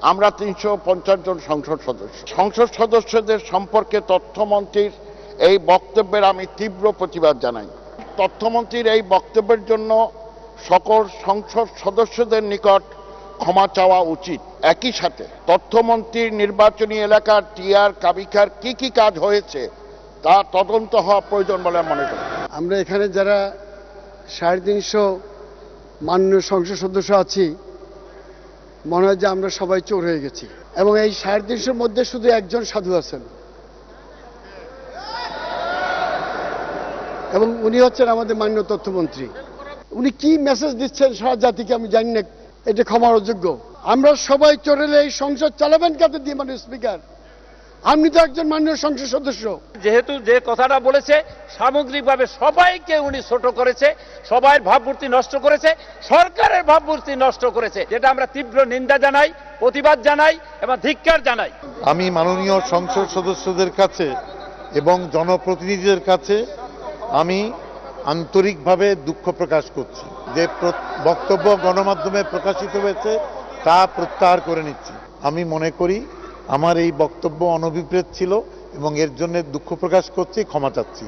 আমরা 350 জন সংসদ সদস্যদের সম্পর্কে তথ্যমন্ত্রীর এই বক্তব্যের আমি তীব্র প্রতিবাদ জানাই। তথ্যমন্ত্রীর এই বক্তব্যের জন্য সকল সংসদ সদস্যদের নিকট ক্ষমা চাওয়া উচিত। একই সাথে তথ্যমন্ত্রীর নির্বাচনী এলাকার টিআর কাবিখার কি কাজ হয়েছে তা তদন্ত হওয়া প্রয়োজন বলে মনে করি। আমরা এখানে যারা 350 মাননীয় সংসদ সদস্য আছি, মনে হয় যে আমরা সবাই চোর হয়ে গেছি এবং এই 350-র মধ্যে শুধু একজন সাধু আছেন এবং উনি হচ্ছেন আমাদের মাননীয় তথ্যমন্ত্রী। উনি কি মেসেজ দিচ্ছেন সারা জাতিকে আমি জানি না, এটা ক্ষমার অযোগ্য। আমরা সবাই চোর হলে এই সংসদ চালাবেন কাদের দিয়ে? মাননীয় স্পিকার, আপনি তো একজন মাননীয় সংসদ সদস্য। যেহেতু যে কথাটা বলেছে সামগ্রিকভাবে সবাইকে উনি ছোট করেছে, সবাই ভাবমূর্তি নষ্ট করেছে, সরকারের ভাবমূর্তি নষ্ট করেছে, যেটা আমরা তীব্র নিন্দা জানাই, প্রতিবাদ জানাই এবং ধিক্কার জানাই। আমি মাননীয় সংসদ সদস্যদের কাছে এবং জনপ্রতিনিধিদের কাছে আমি আন্তরিকভাবে দুঃখ প্রকাশ করছি যে বক্তব্য গণমাধ্যমে প্রকাশিত হয়েছে তা প্রত্যাহার করে নিচ্ছি। আমি মনে করি আমার এই বক্তব্য অনভিপ্রেত ছিল এবং এর জন্য দুঃখ প্রকাশ করছি, ক্ষমা চাচ্ছি।